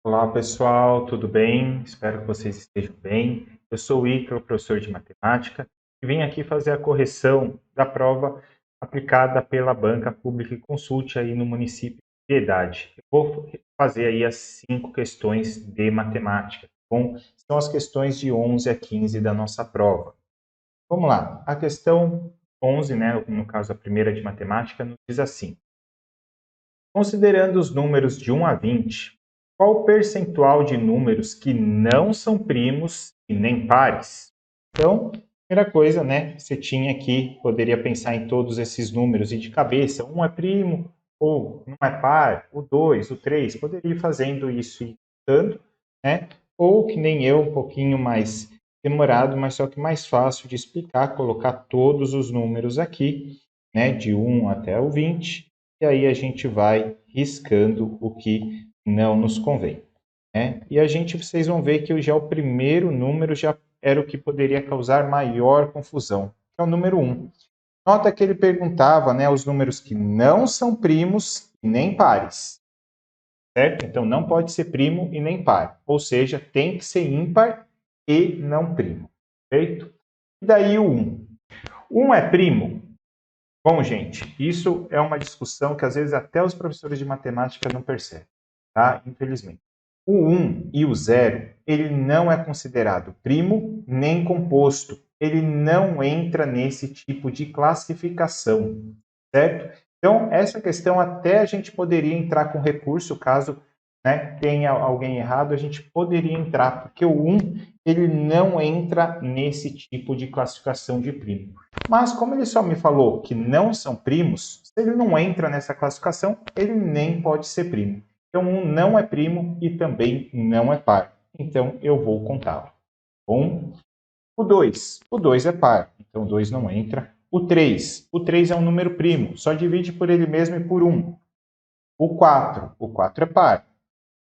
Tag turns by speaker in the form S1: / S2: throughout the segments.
S1: Olá pessoal, tudo bem? Espero que vocês estejam bem. Eu sou o Ícaro, professor de matemática, e vim aqui fazer a correção da prova aplicada pela Banca Pública e Consulte aí no município de Piedade. Eu vou fazer aí as 5 questões de matemática. Bom, são as questões de 11 a 15 da nossa prova. Vamos lá, a questão 11, né, no caso a primeira de matemática, nos diz assim: considerando os números de 1 a 20, qual o percentual de números que não são primos e nem pares? Então, primeira coisa, né, você tinha aqui, poderia pensar em todos esses números e de cabeça, 1 é primo ou não é par, o 2, o 3, poderia ir fazendo isso e dando, né? Ou que nem eu, um pouquinho mais demorado, mas só que mais fácil de explicar, colocar todos os números aqui, né, de 1 até o 20, e aí a gente vai riscando o que não nos convém, né? E vocês vão ver que já o primeiro número já era o que poderia causar maior confusão, que é o número 1. Nota que ele perguntava, né, os números que não são primos e nem pares, certo? Então não pode ser primo e nem par, ou seja, tem que ser ímpar e não primo, perfeito? E daí o 1. 1 é primo? Bom, gente, isso é uma discussão que às vezes até os professores de matemática não percebem, tá? Infelizmente. O 1 e o 0, ele não é considerado primo nem composto. Ele não entra nesse tipo de classificação, certo? Então, essa questão até a gente poderia entrar com recurso, caso, né, tenha alguém errado, a gente poderia entrar, porque o 1, ele não entra nesse tipo de classificação de primo. Mas como ele só me falou que não são primos, se ele não entra nessa classificação, ele nem pode ser primo. Então, um não é primo e também não é par. Então, eu vou contá-lo. Bom, o 2. O 2 é par, então o 2 não entra. O 3. O 3 é um número primo, só divide por ele mesmo e por 1. O 4. O 4 é par.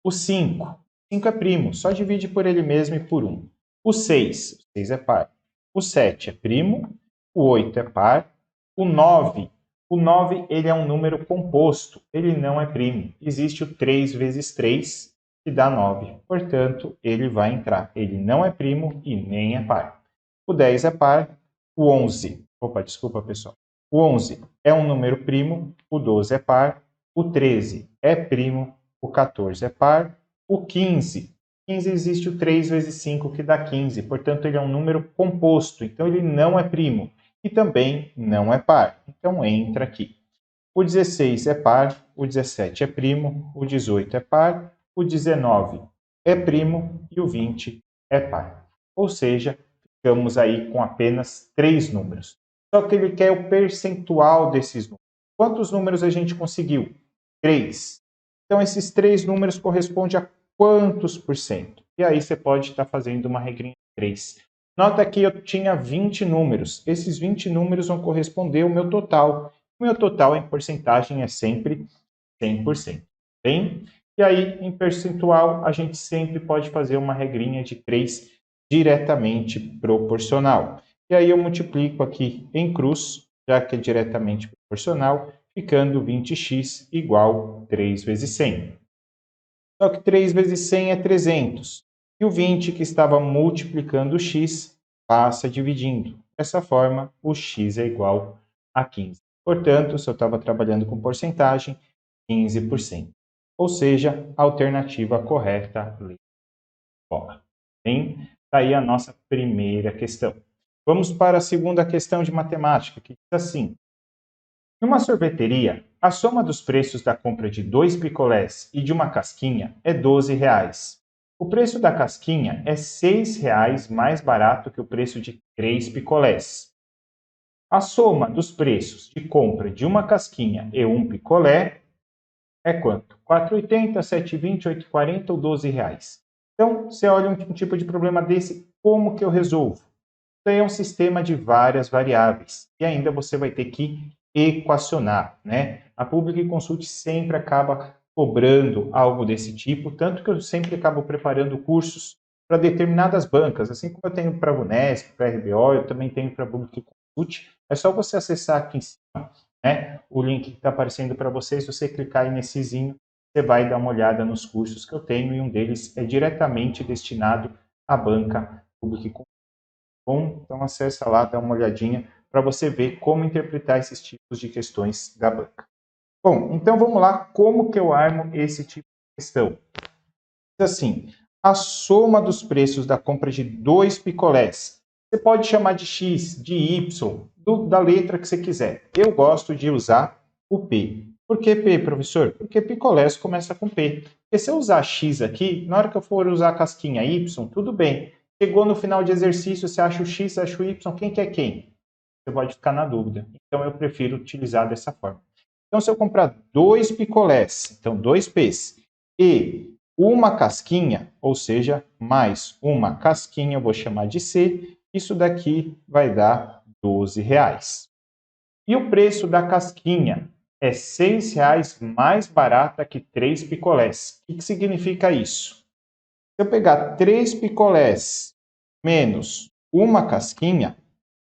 S1: O 5. O 5 é primo, só divide por ele mesmo e por 1. O 6. O 6 é par. O 7 é primo. O 8 é par. O 9. O 9 ele é um número composto, ele não é primo. Existe o 3 vezes 3, que dá 9. Portanto, ele vai entrar. Ele não é primo e nem é par. O 10 é par. O 11. Opa, desculpa, pessoal. O 11 é um número primo. O 12 é par. O 13 é primo. O 14 é par. O 15. 15 existe o 3 vezes 5, que dá 15. Portanto, ele é um número composto. Então, ele não é primo. E também não é par. Então, entra aqui. O 16 é par. O 17 é primo. O 18 é par. O 19 é primo. E o 20 é par. Ou seja, ficamos aí com apenas 3 números. Só que ele quer o percentual desses números. Quantos números a gente conseguiu? 3. Então, esses 3 números correspondem a quantos por cento? E aí você pode estar fazendo uma regrinha de 3. Nota que eu tinha 20 números. Esses 20 números vão corresponder ao meu total. O meu total em porcentagem é sempre 100%. Bem? E aí, em percentual, a gente sempre pode fazer uma regrinha de 3 diretamente proporcional. E aí eu multiplico aqui em cruz, já que é diretamente proporcional, ficando 20x igual 3 vezes 100. Só que 3 vezes 100 é 300. E o 20 que estava multiplicando o x passa dividindo. Dessa forma, o x é igual a 15. Portanto, se eu estava trabalhando com porcentagem, 15%. Ou seja, a alternativa correta, fora. Bem, está aí a nossa primeira questão. Vamos para a segunda questão de matemática, que diz assim: numa sorveteria, a soma dos preços da compra de 2 picolés e de uma casquinha é R$ 12. O preço da casquinha é R$ 6 mais barato que o preço de 3 picolés. A soma dos preços de compra de uma casquinha e um picolé é quanto? R$ 4,80, R$ 7,20, R$ 8,40 ou R$ 12? Então, você olha um tipo de problema desse, como que eu resolvo? Isso aí é um sistema de várias variáveis. E ainda você vai ter que equacionar, né? A Public Consult sempre acaba cobrando algo desse tipo, tanto que eu sempre acabo preparando cursos para determinadas bancas, assim como eu tenho para a Vunesp, para a RBO, eu também tenho para a Public Consult. É só você acessar aqui em cima, né? O link que está aparecendo para vocês, se você clicar aí nessezinho, você vai dar uma olhada nos cursos que eu tenho, e um deles é diretamente destinado à banca Public Consult. Bom, então acessa lá, dá uma olhadinha para você ver como interpretar esses tipos de questões da banca. Bom, então vamos lá, como que eu armo esse tipo de questão? Assim, a soma dos preços da compra de 2 picolés, você pode chamar de X, de Y, da letra que você quiser. Eu gosto de usar o P. Por que P, professor? Porque picolés começa com P. Porque se eu usar X aqui, na hora que eu for usar a casquinha Y, tudo bem. Chegou no final de exercício, você acha o X, você acha o Y, quem que é quem? Você pode ficar na dúvida. Então, eu prefiro utilizar dessa forma. Então, se eu comprar 2 picolés, então 2 P's, e uma casquinha, ou seja, mais uma casquinha, eu vou chamar de C, isso daqui vai dar R$12. E o preço da casquinha é R$6 mais barata que 3 picolés. O que significa isso? Se eu pegar 3 picolés menos uma casquinha,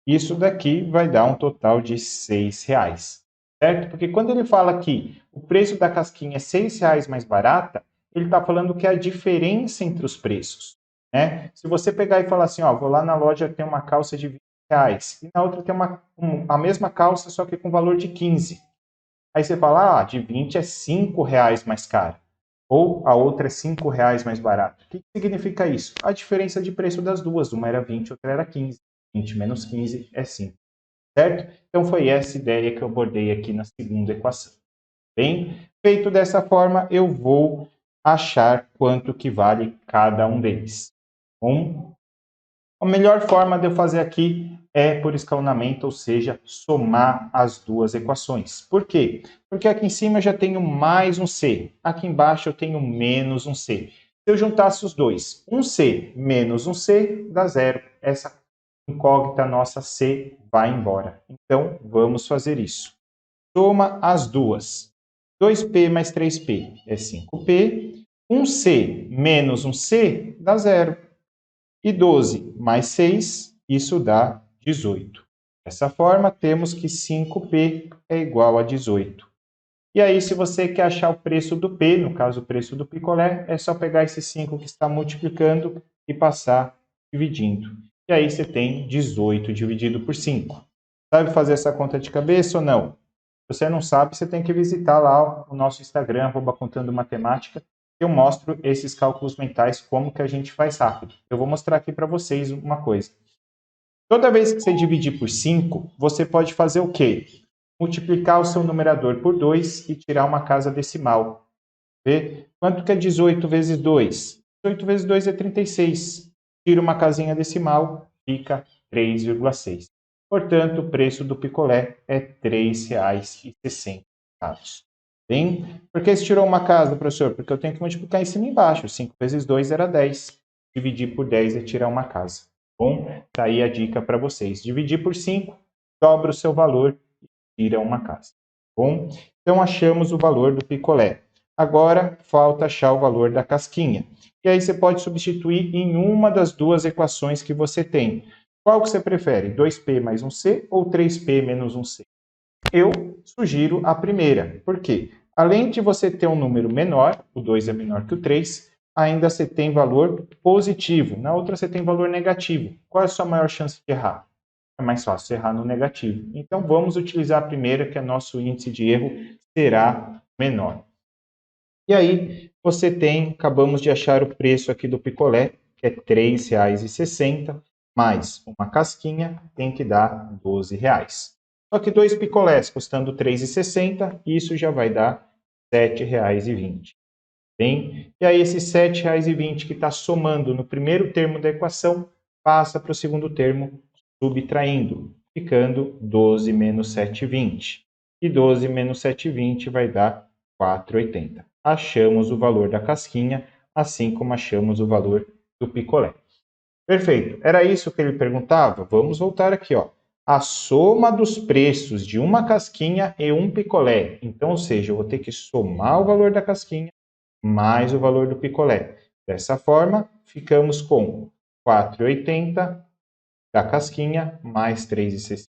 S1: isso daqui vai dar um total de R$6, certo? Porque quando ele fala que o preço da casquinha é R$6 mais barata, ele está falando que é a diferença entre os preços, né? Se você pegar e falar assim, ó, vou lá na loja, tem uma calça de R$20, e na outra tem a mesma calça, só que com valor de 15. Aí você fala, de 20 é R$5 mais cara. Ou a outra é R$5 mais barata. O que significa isso? A diferença de preço das duas. Uma era 20, outra era 15. 20 menos 15 é 5. Certo? Então foi essa ideia que eu abordei aqui na segunda equação. Bem, feito dessa forma, eu vou achar quanto que vale cada um deles. A melhor forma de eu fazer aqui é por escalonamento, ou seja, somar as duas equações. Por quê? Porque aqui em cima eu já tenho mais um C, aqui embaixo eu tenho menos um C. Se eu juntasse os dois, um C menos um C dá zero. Essa incógnita nossa C vai embora. Então, vamos fazer isso. Soma as duas. 2P mais 3P é 5P. 1C menos 1C dá zero. E 12 mais 6, isso dá 18. Dessa forma, temos que 5P é igual a 18. E aí, se você quer achar o preço do P, no caso o preço do picolé, é só pegar esse 5 que está multiplicando e passar dividindo. E aí você tem 18 dividido por 5. Sabe fazer essa conta de cabeça ou não? Se você não sabe, você tem que visitar lá o nosso Instagram, @contando-matemática, eu mostro esses cálculos mentais, como que a gente faz rápido. Eu vou mostrar aqui para vocês uma coisa. Toda vez que você dividir por 5, você pode fazer o quê? Multiplicar o seu numerador por 2 e tirar uma casa decimal. Vê? Quanto que é 18 vezes 2? 18 vezes 2 é 36. Tira uma casinha decimal, fica 3,6. Portanto, o preço do picolé é R$ 3,60. Bem, por que você tirou uma casa, professor? Porque eu tenho que multiplicar em cima e embaixo. 5 vezes 2 era 10. Dividir por 10 é tirar uma casa. Bom, tá aí a dica para vocês. Dividir por 5, dobra o seu valor e tira uma casa. Bom, então achamos o valor do picolé. Agora, falta achar o valor da casquinha. E aí você pode substituir em uma das duas equações que você tem. Qual que você prefere? 2P mais 1C ou 3P menos 1C? Eu sugiro a primeira. Por quê? Além de você ter um número menor, o 2 é menor que o 3, ainda você tem valor positivo. Na outra você tem valor negativo. Qual é a sua maior chance de errar? É mais fácil errar no negativo. Então vamos utilizar a primeira, que é nosso índice de erro será menor. E aí você tem, acabamos de achar o preço aqui do picolé, que é R$ 3,60, mais uma casquinha tem que dar R$ 12. Só que 2 picolés custando R$ 3,60, isso já vai dar R$ 7,20. Bem, e aí esse R$ 7,20 que está somando no primeiro termo da equação, passa para o segundo termo subtraindo, ficando 12 menos 7,20. E 12 menos 7,20 vai dar 4,80. Achamos o valor da casquinha, assim como achamos o valor do picolé. Perfeito. Era isso que ele perguntava? Vamos voltar aqui, ó. a soma dos preços de uma casquinha e um picolé. Então, ou seja, eu vou ter que somar o valor da casquinha mais o valor do picolé. Dessa forma, ficamos com R$ 4,80 da casquinha mais R$ 3,60 do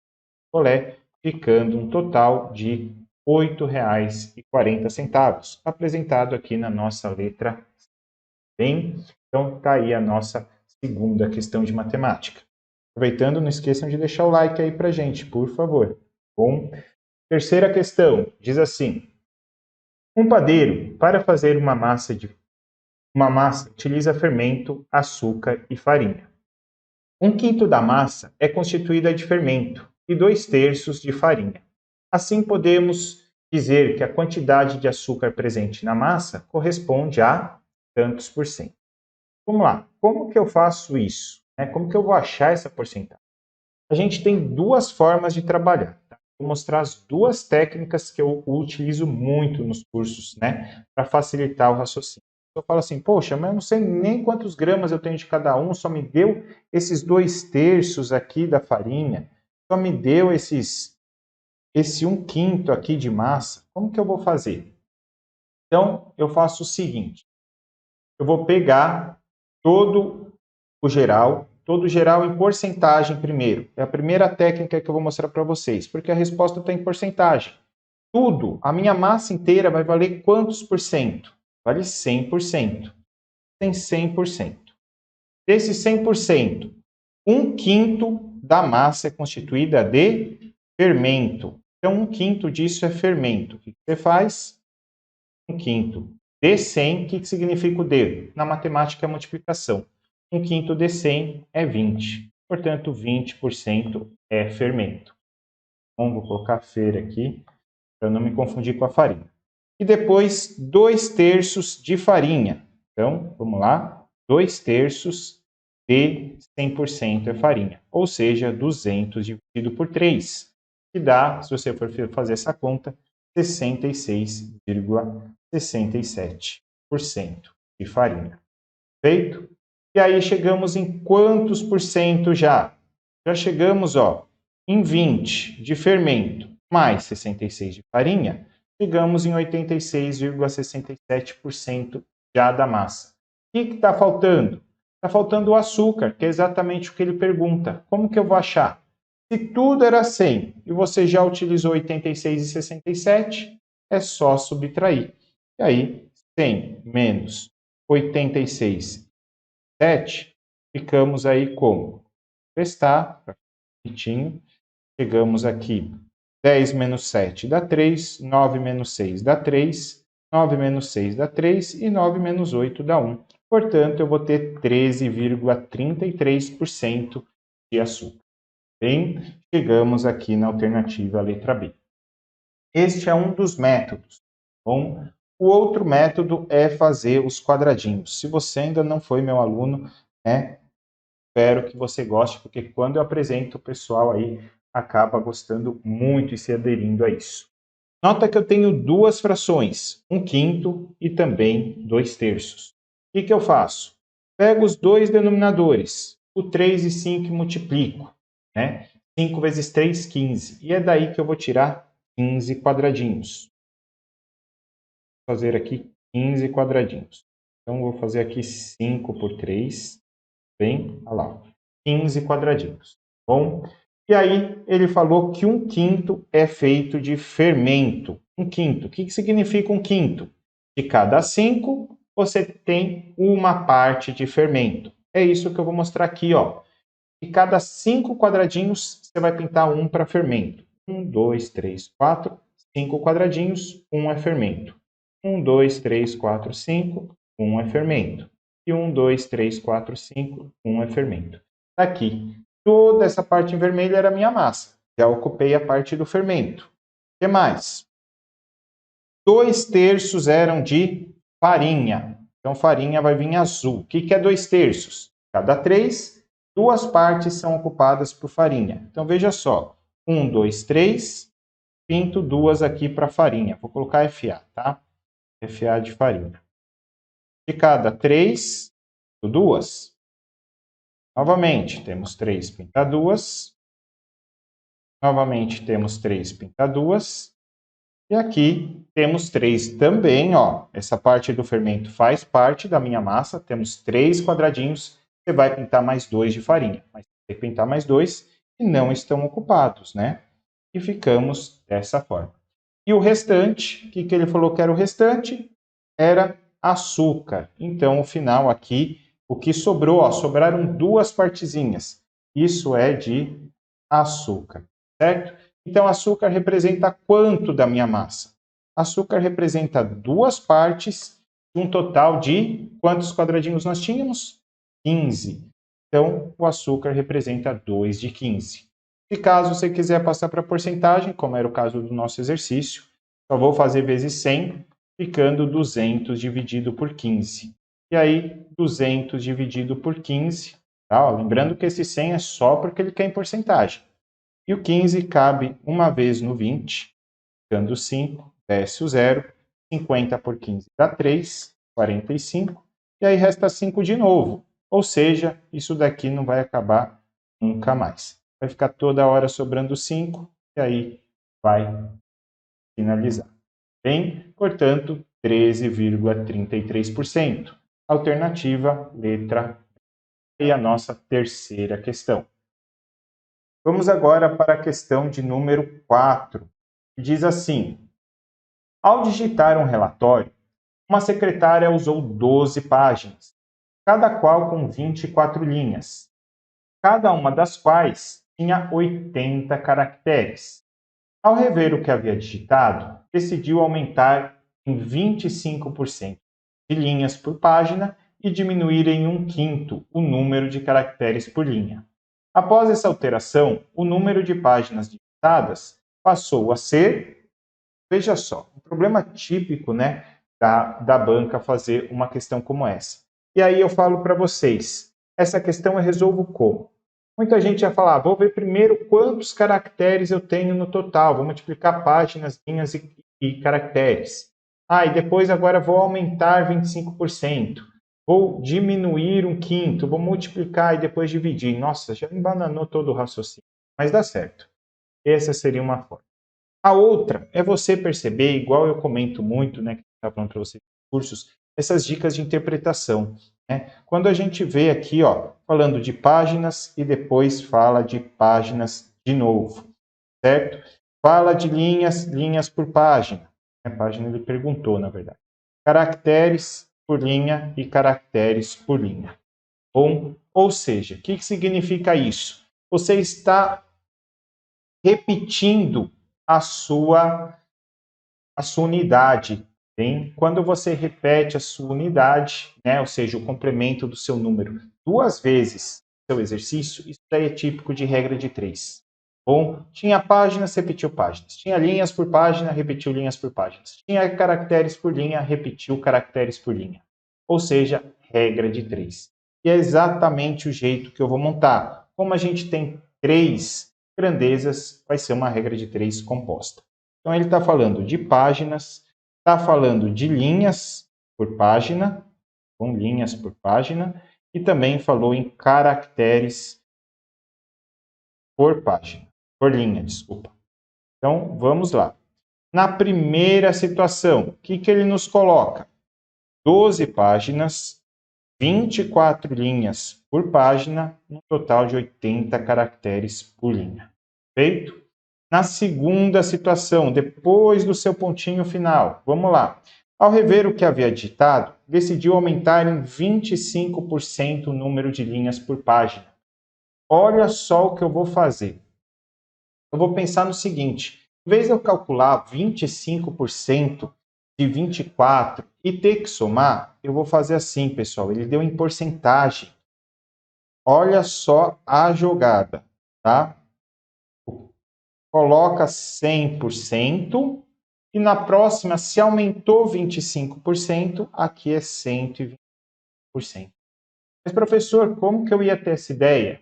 S1: picolé, ficando um total de R$ 8,40, apresentado aqui na nossa letra C. Bem, então está aí a nossa segunda questão de matemática. Aproveitando, não esqueçam de deixar o like aí para gente, por favor. Bom, terceira questão diz assim: um padeiro, para fazer uma massa utiliza fermento, açúcar e farinha. Um quinto da massa é constituída de fermento e 2/3 de farinha. Assim, podemos dizer que a quantidade de açúcar presente na massa corresponde a tantos por cento. Vamos lá, como que eu faço isso? Como que eu vou achar essa porcentagem? A gente tem duas formas de trabalhar. Tá? Vou mostrar as duas técnicas que eu utilizo muito nos cursos, para facilitar o raciocínio. Eu falo assim, poxa, mas eu não sei nem quantos gramas eu tenho de cada um, só me deu esses 2/3 aqui da farinha, só me deu esse 1/5 aqui de massa. Como que eu vou fazer? Então, eu faço o seguinte, eu vou pegar todo o geral em porcentagem primeiro. É a primeira técnica que eu vou mostrar para vocês, porque a resposta está em porcentagem. Tudo, a minha massa inteira vai valer quantos por cento? Vale 100%. Tem 100%. Desse 100%, 1/5 da massa é constituída de fermento. Então, 1/5 disso é fermento. O que você faz? 1/5 de 100, o que significa o D? Na matemática é multiplicação. 1/5 de 100 é 20. Portanto, 20% é fermento. Bom, vou colocar feira aqui, para não me confundir com a farinha. E depois, 2/3 de farinha. Então, vamos lá. 2/3 de 100% é farinha. Ou seja, 200 dividido por 3. Que dá, se você for fazer essa conta, 66,67% de farinha. Feito? E aí chegamos em quantos por cento já? Já chegamos, em 20 de fermento mais 66 de farinha, chegamos em 86,67% já da massa. O que está faltando? Está faltando o açúcar, que é exatamente o que ele pergunta. Como que eu vou achar? Se tudo era 100 e você já utilizou 86,67, é só subtrair. E aí, 100 menos 86,7, ficamos aí como? Prestar, bonitinho. Chegamos aqui, 10 menos 7 dá 3, 9 menos 6 dá 3, 9 menos 6 dá 3 e 9 menos 8 dá 1. Portanto, eu vou ter 13,33% de açúcar. Bem, chegamos aqui na alternativa letra B. Este é um dos métodos. Bom, o outro método é fazer os quadradinhos. Se você ainda não foi meu aluno, espero que você goste, porque quando eu apresento, o pessoal aí acaba gostando muito e se aderindo a isso. Nota que eu tenho duas frações, 1/5 e também 2/3. O que eu faço? Pego os dois denominadores, o 3 e 5 e multiplico. 5 vezes 3, 15. E é daí que eu vou tirar 15 quadradinhos. Vou fazer aqui 15 quadradinhos. Então, vou fazer aqui 5 por 3. Bem, olha lá, 15 quadradinhos. Bom, e aí ele falou que 1/5 é feito de fermento. 1/5. O que significa 1/5? De cada 5, você tem uma parte de fermento. É isso que eu vou mostrar aqui, De cada 5 quadradinhos, você vai pintar um para fermento. 1, 2, 3, 4, 5 quadradinhos, um é fermento. 1, 2, 3, 4, 5, um é fermento. E 1, 2, 3, 4, 5, um é fermento. Aqui, toda essa parte em vermelho era a minha massa. Já ocupei a parte do fermento. O que mais? 2/3 eram de farinha. Então, farinha vai vir em azul. O que é 2/3? Cada 3, duas partes são ocupadas por farinha. Então, veja só. 1, 2, 3. Pinto duas aqui para farinha. Vou colocar FA, tá? FA de farinha. De cada 3, duas. Novamente, temos 3, pinta duas. Novamente temos 3 pinta 2. E aqui temos 3 também, ó. Essa parte do fermento faz parte da minha massa. Temos 3 quadradinhos. Você vai pintar mais 2 de farinha. Mas tem que pintar mais 2 que não estão ocupados, né? E ficamos dessa forma. E o restante, o que ele falou que era o restante? Era açúcar. Então, o final aqui, o que sobrou, ó, sobraram 2 partezinhas. Isso é de açúcar, certo? Então, açúcar representa quanto da minha massa? Açúcar representa 2 partes, um total de quantos quadradinhos nós tínhamos? 15. Então, o açúcar representa 2 de 15. E caso você quiser passar para porcentagem, como era o caso do nosso exercício, só vou fazer vezes 100, ficando 200 dividido por 15. E aí, 200 dividido por 15, tá? Lembrando que esse 100 é só porque ele quer em porcentagem. E o 15 cabe uma vez no 20, ficando 5, desce o 0, 50 por 15 dá 3, 45, e aí resta 5 de novo. Ou seja, isso daqui não vai acabar nunca mais. Vai ficar toda hora sobrando 5, e aí vai finalizar. Bem, portanto, 13,33%. Alternativa, letra B. E a nossa terceira questão. Vamos agora para a questão de número 4, que diz assim: ao digitar um relatório, uma secretária usou 12 páginas, cada qual com 24 linhas, cada uma das quais tinha 80 caracteres. Ao rever o que havia digitado, decidiu aumentar em 25% de linhas por página e diminuir em 1/5 o número de caracteres por linha. Após essa alteração, o número de páginas digitadas passou a ser, veja só, um problema típico, né, da banca fazer uma questão como essa. E aí eu falo para vocês, essa questão eu resolvo como? Muita gente ia falar, vou ver primeiro quantos caracteres eu tenho no total, vou multiplicar páginas, linhas e caracteres. E depois agora vou aumentar 25%. Vou diminuir 1/5, vou multiplicar e depois dividir. Nossa, já embananou todo o raciocínio. Mas dá certo. Essa seria uma forma. A outra é você perceber, igual eu comento muito, né, que está falando para vocês nos cursos, essas dicas de interpretação. Né? Quando a gente vê aqui, ó, falando de páginas e depois fala de páginas de novo, certo? Fala de linhas, linhas por página. A página ele perguntou, na verdade. Caracteres por linha e caracteres por linha. Bom, ou seja, o que significa isso? Você está repetindo a sua unidade. Bem, quando você repete a sua unidade, né, ou seja, o complemento do seu número 2 vezes seu exercício, isso daí é típico de regra de 3. Bom, tinha páginas, repetiu páginas. Tinha linhas por página, repetiu linhas por páginas. Tinha caracteres por linha, repetiu caracteres por linha. Ou seja, regra de 3. E é exatamente o jeito que eu vou montar. Como a gente tem 3 grandezas, vai ser uma regra de 3 composta. Então, ele está falando de páginas, está falando de linhas por página, com linhas por página, e também falou em caracteres por página, por linha, desculpa. Então, vamos lá. Na primeira situação, o que ele nos coloca? 12 páginas, 24 linhas por página, um total de 80 caracteres por linha. Feito? Na segunda situação, depois do seu pontinho final, vamos lá. Ao rever o que havia digitado, decidiu aumentar em 25% o número de linhas por página. Olha só o que eu vou fazer. Eu vou pensar no seguinte, em vez de eu calcular 25% de 24 e ter que somar, eu vou fazer assim, pessoal, ele deu em porcentagem. Olha só a jogada, tá? Coloca 100% e na próxima, se aumentou 25%, aqui é 120%. Mas, professor, como que eu ia ter essa ideia?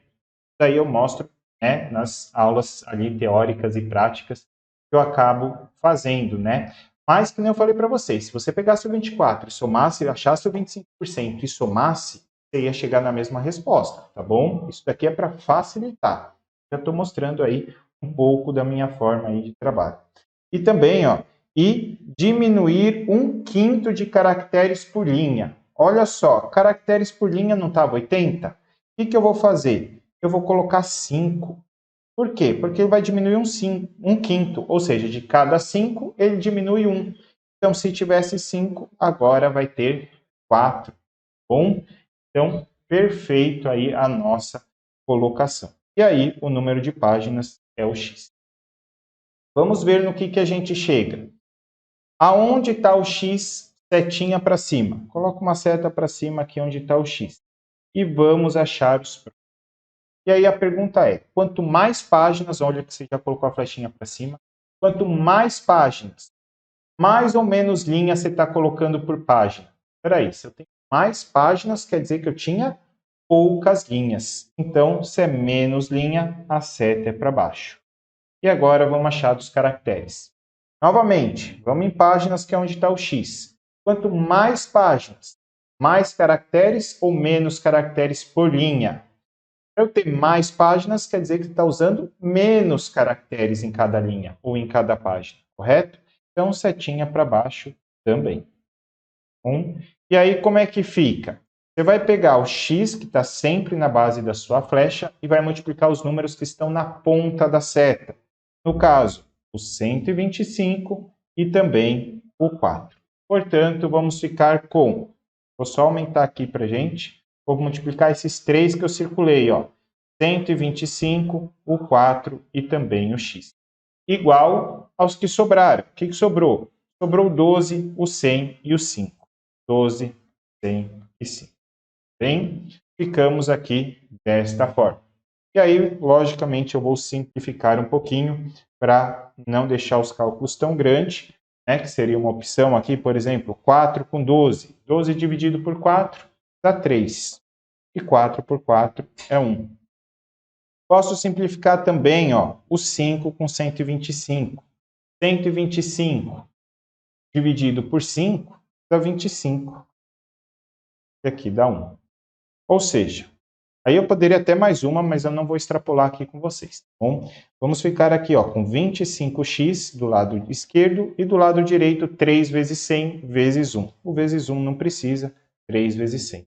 S1: Daí eu mostro, né, nas aulas ali teóricas e práticas que eu acabo fazendo, né? Mas, como eu falei para vocês, se você pegasse o 24 e somasse, achasse o 25% e somasse, você ia chegar na mesma resposta, tá bom? Isso daqui é para facilitar. Já estou mostrando aí um pouco da minha forma aí de trabalho. E também, ó, e diminuir 1/5 de caracteres por linha. Olha só, caracteres por linha não estava 80? O que eu vou fazer? Eu vou colocar 5. Por quê? Porque ele vai diminuir 1/5, ou seja, de cada 5, ele diminui 1. Então, se tivesse 5, agora vai ter 4. Bom? Então, perfeito aí a nossa colocação. E aí, o número de páginas é o x. Vamos ver no que a gente chega. Aonde está o x? Setinha para cima. Coloca uma seta para cima aqui onde está o x. E vamos achar os próximos. E aí a pergunta é, quanto mais páginas, olha que você já colocou a flechinha para cima, quanto mais páginas, mais ou menos linhas você está colocando por página. Espera aí, se eu tenho mais páginas, quer dizer que eu tinha poucas linhas. Então, se é menos linha, a seta é para baixo. E agora vamos achar dos caracteres. Novamente, vamos em páginas, que é onde está o x. Quanto mais páginas, mais caracteres ou menos caracteres por linha? Para eu ter mais páginas, quer dizer que está usando menos caracteres em cada linha ou em cada página, correto? Então, setinha para baixo também. E aí, como é que fica? Você vai pegar o x, que está sempre na base da sua flecha, e vai multiplicar os números que estão na ponta da seta. No caso, o 125 e também o 4. Portanto, vamos ficar com... Vou só aumentar aqui para a gente. Vou multiplicar esses três que eu circulei, ó. 125, o 4 e também o x. Igual aos que sobraram. O que sobrou? Sobrou o 12, o 100 e o 5. 12, 100 e 5. Bem, ficamos aqui desta forma. E aí, logicamente, eu vou simplificar um pouquinho para não deixar os cálculos tão grandes, né, que seria uma opção aqui, por exemplo, 4 com 12. 12 dividido por 4 dá 3. E 4 por 4 é 1. Posso simplificar também, ó, o 5 com 125. 125 dividido por 5 dá 25. E aqui dá 1. Ou seja, aí eu poderia até mais uma, mas eu não vou extrapolar aqui com vocês. Tá bom? Vamos ficar aqui ó, com 25x do lado esquerdo e do lado direito 3 vezes 100 vezes 1. O vezes 1 não precisa, 3 vezes 100.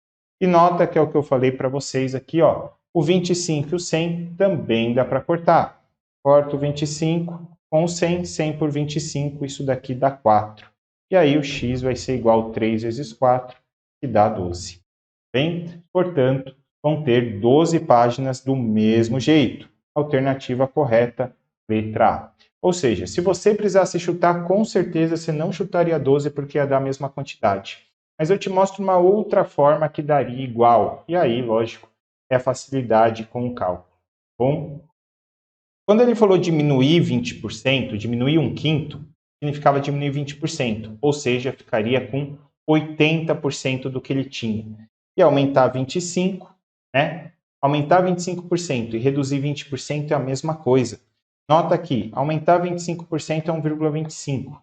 S1: E nota que é o que eu falei para vocês aqui, ó, o 25 e o 100 também dá para cortar. Corto o 25 com o 100, 100 por 25, isso daqui dá 4. E aí o x vai ser igual a 3 vezes 4, que dá 12. Bem, portanto, vão ter 12 páginas do mesmo jeito. Alternativa correta, letra A. Ou seja, se você precisasse chutar, com certeza você não chutaria 12 porque ia dar a mesma quantidade. Mas eu te mostro uma outra forma que daria igual. E aí, lógico, é a facilidade com o cálculo. Bom, quando ele falou diminuir 20%, diminuir 1/5, significava diminuir 20%. Ou seja, ficaria com 80% do que ele tinha. E aumentar 25%, né? Aumentar 25% e reduzir 20% é a mesma coisa. Nota aqui, aumentar 25% é 1,25.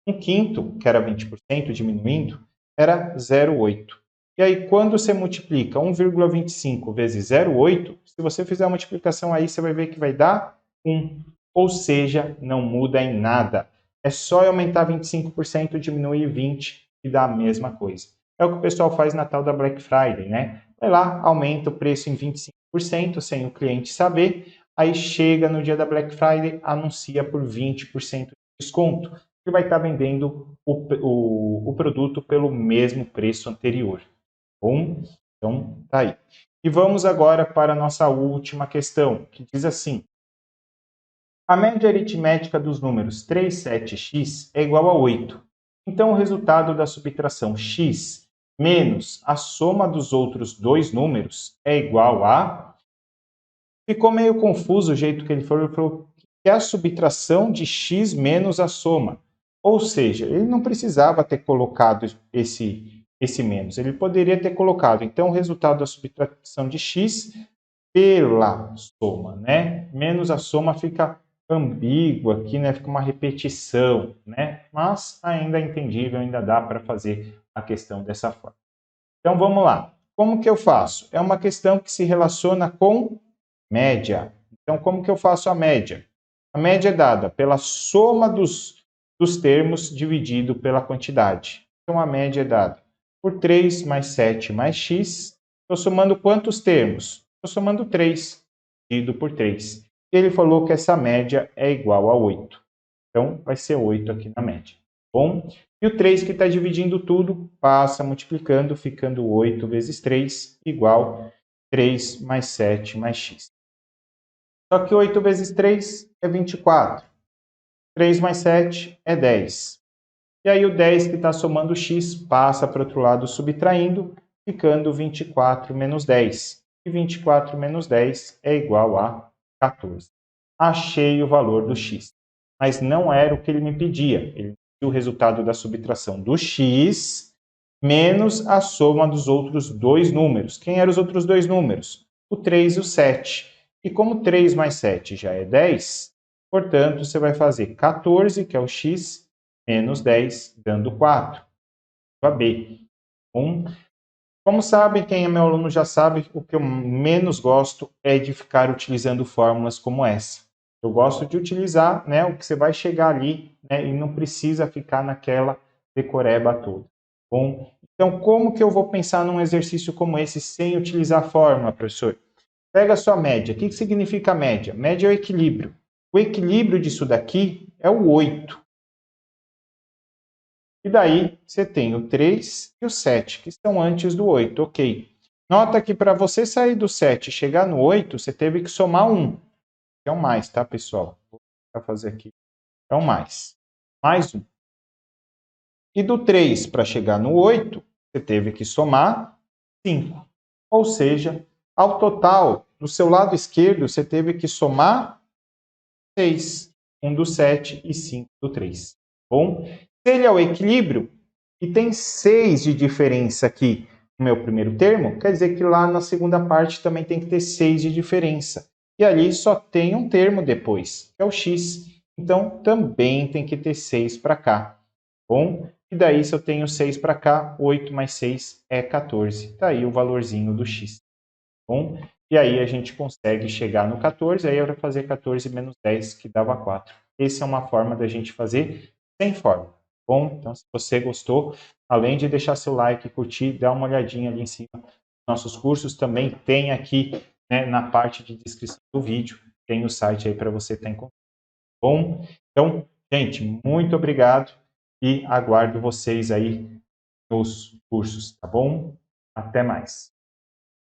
S1: 1/5, que era 20%, diminuindo, era 0,8. E aí, quando você multiplica 1,25 vezes 0,8, se você fizer a multiplicação aí, você vai ver que vai dar 1. Ou seja, não muda em nada. É só aumentar 25% e diminuir 20% e dá a mesma coisa. É o que o pessoal faz na tal da Black Friday, né? Vai lá, aumenta o preço em 25% sem o cliente saber, aí chega no dia da Black Friday, anuncia por 20% de desconto, que vai estar vendendo o produto pelo mesmo preço anterior. Bom, então tá aí. E vamos agora para a nossa última questão, que diz assim: a média aritmética dos números 3, 7x é igual a 8. Então, o resultado da subtração x menos a soma dos outros dois números é igual a... Ficou meio confuso o jeito que ele falou que é a subtração de x menos a soma. Ou seja, ele não precisava ter colocado esse menos. Ele poderia ter colocado, então, o resultado da subtração de x pela soma, né? Menos a soma fica ambíguo aqui, né? Fica uma repetição, né? Mas ainda é entendível, ainda dá para fazer a questão dessa forma. Então, vamos lá. Como que eu faço? É uma questão que se relaciona com média. Então, como que eu faço a média? A média é dada pela soma dos termos dividido pela quantidade. Então, a média é dada por 3 mais 7 mais x. Estou somando quantos termos? Estou somando 3, dividido por 3. Ele falou que essa média é igual a 8. Então, vai ser 8 aqui na média. Bom? E o 3 que está dividindo tudo, passa multiplicando, ficando 8 vezes 3, igual 3 mais 7 mais x. Só que 8 vezes 3 é 24. 3 mais 7 é 10. E aí o 10 que está somando x passa para o outro lado subtraindo, ficando 24 menos 10. E 24 menos 10 é igual a 14. Achei o valor do x. Mas não era o que ele me pedia. Ele pediu o resultado da subtração do x menos a soma dos outros dois números. Quem eram os outros dois números? O 3 e o 7. E como 3 mais 7 já é 10, portanto, você vai fazer 14, que é o x, menos 10, dando 4. A B. Como sabem, quem é meu aluno já sabe, o que eu menos gosto é de ficar utilizando fórmulas como essa. Eu gosto de utilizar, né, o que você vai chegar ali, né, e não precisa ficar naquela decoreba toda. Bom, então como que eu vou pensar num exercício como esse sem utilizar fórmula, professor? Pega a sua média. O que significa média? Média é o equilíbrio. O equilíbrio disso daqui é o 8. E daí você tem o 3 e o 7, que estão antes do 8, ok. Nota que para você sair do 7 e chegar no 8, você teve que somar 1. Que é um mais, tá, pessoal? Vou fazer aqui. É um mais. Mais 1. E do 3 para chegar no 8, você teve que somar 5. Ou seja, ao total, do seu lado esquerdo, você teve que somar 6. 1 do 7 e 5 do 3. Bom, se ele é o equilíbrio, e tem 6 de diferença aqui no meu primeiro termo, quer dizer que lá na segunda parte também tem que ter 6 de diferença. E ali só tem um termo depois, que é o x. Então, também tem que ter 6 para cá. Bom? E daí, se eu tenho 6 para cá, 8 mais 6 é 14. Está aí o valorzinho do x. Bom? E aí a gente consegue chegar no 14, aí era fazer 14 menos 10, que dava 4. Essa é uma forma da gente fazer sem fórmula. Bom, então se você gostou, além de deixar seu like, curtir, dá uma olhadinha ali em cima dos nossos cursos, também tem aqui, né, na parte de descrição do vídeo, tem o site aí para você estar em contato. Bom, então, gente, muito obrigado e aguardo vocês aí nos cursos, tá bom? Até mais.